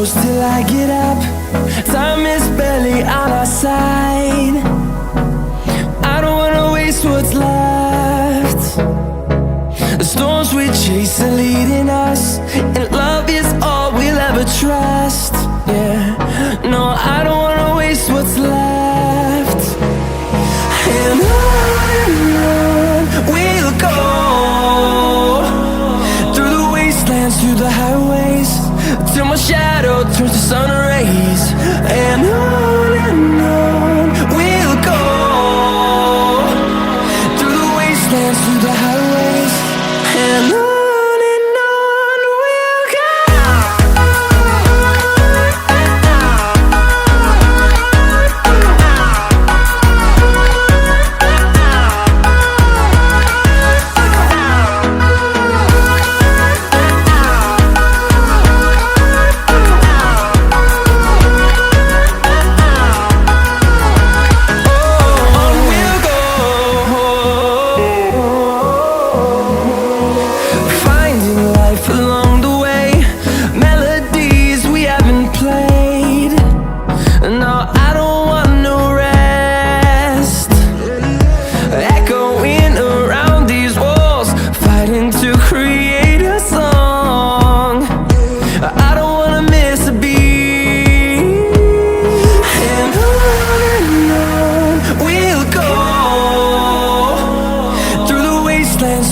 close till I get up. Time is barely on our side. I don't wanna waste what's left. The storms we chase are leading us, and love is all we'll ever trust. Yeah, no, I don't wanna waste what's left. And on we'll go, through the wastelands, through the highways, till my shadow turns to sun rays. And on we'll go, through the wastelands, through the highways, and on we'll go.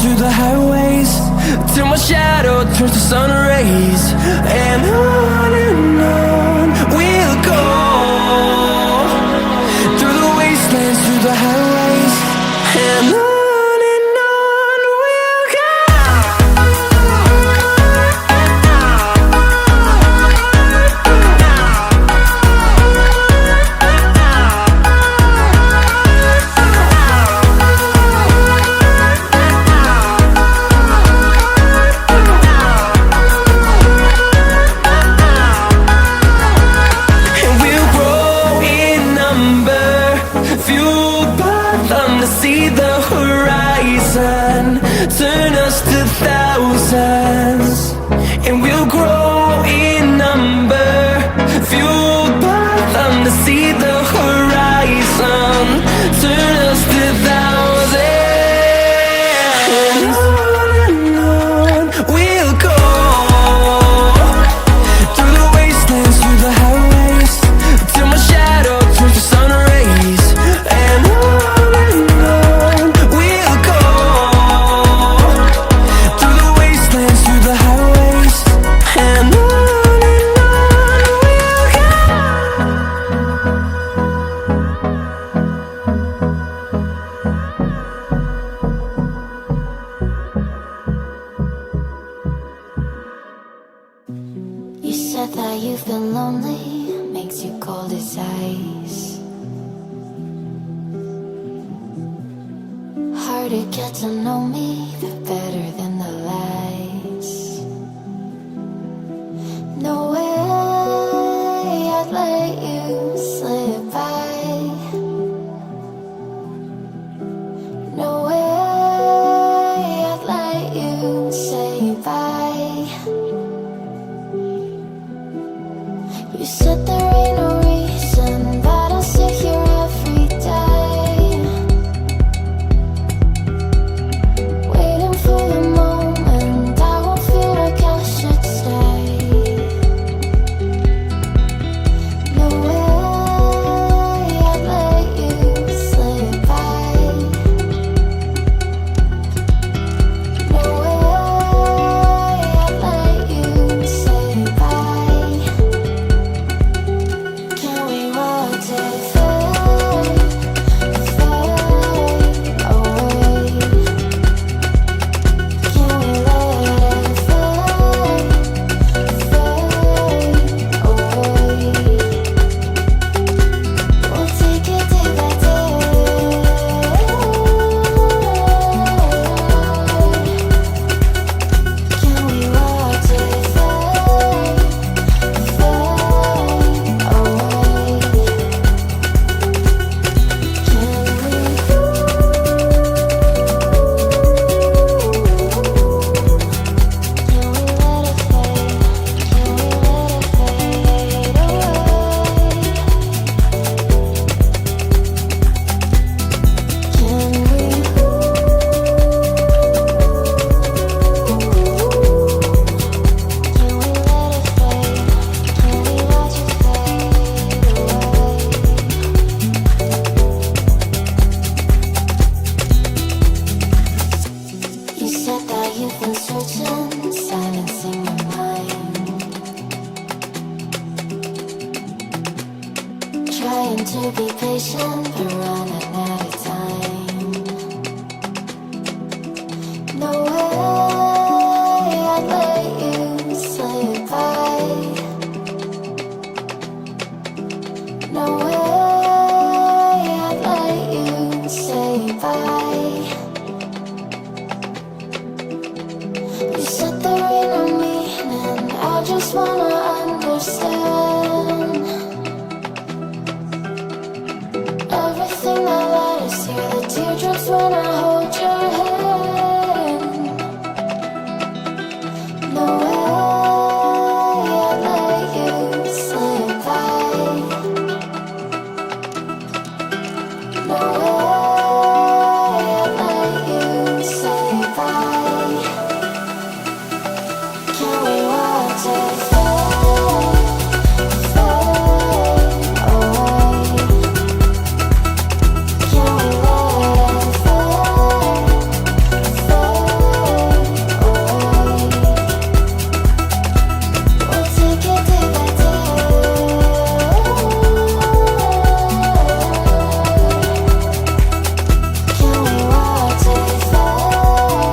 Through the highways, till my shadow turns to sun rays. And on we'll go, through the wastelands, through the highways, and on we'll go. See the horizon turn us to thousands, and we'll grow in number, fueled by them to see the horizon turn us to thousands. And on we'll go, through the wastelands, through the highways, till my shadow turns to sun rays. And you said that you've been lonely, makes you cold as ice. Hard to get to know me, the better than the lies. No way I'd let you slip by. No way I'd let you say bye. You said there ain't no reason, but I'll sit here every day, waiting for the moment trying to be patient, but running out of time. No way I'd let you say goodbye. No way I'd let you say bye. You said there ain't no meaning, I just wanna understand everything that led us here, the teardrops when I hold your hand. No way I'd let you say bye. No way I'd let you say bye. Can we watch it fade away? Can we let it fade away? We'll take it day by day. Can we watch it fade away?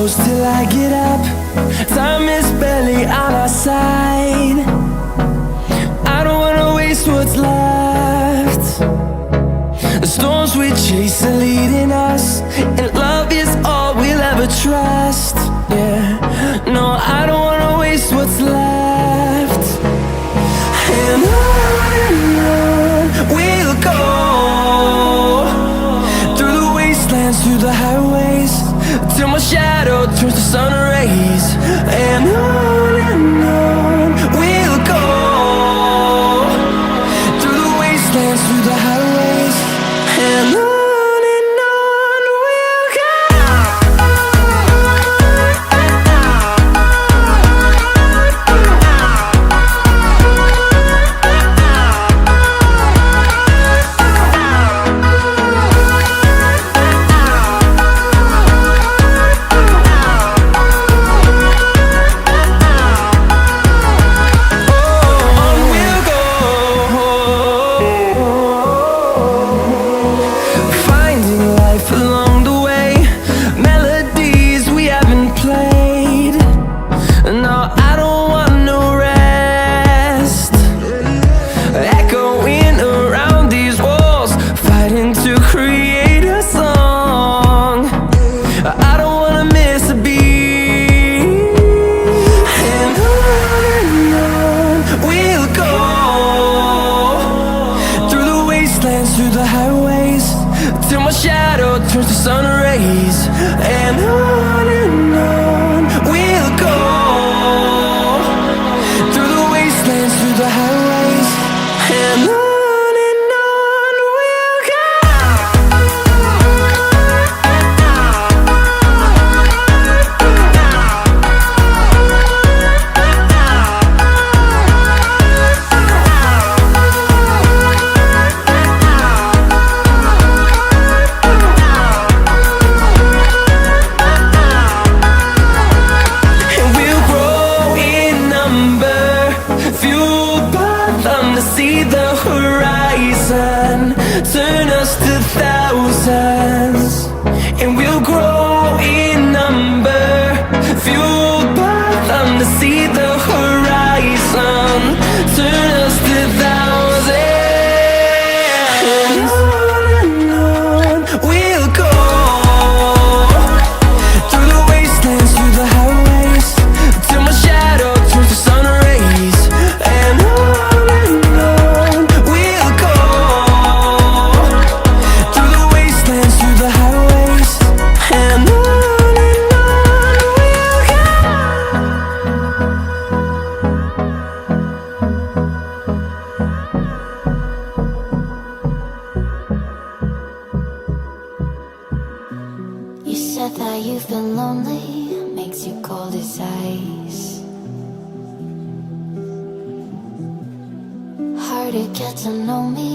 close till I get up. Time is barely on our side. I don't wanna waste what's left. The storms we chase are leading us, and love is all we'll ever trust. Yeah, no, I don't wanna waste what's left. And on we'll go, through the wastelands, through the highways, till my shadow turns to sun rays. And on we'll go, through the wastelands, through the highways, and on we'll go. Through the highways, till my shadow turns to sun rays. And on we'll go, through the wastelands, through the highways, and on we'll go. See the horizon, turn us to thousands, and we'll grow in number, fueled by them to see the horizon, turn us to thousands. And on we'll go, through the wastelands, through the highways, till my shadow turns to sun rays. And that you've been lonely makes you cold as ice. Hard to get to know me,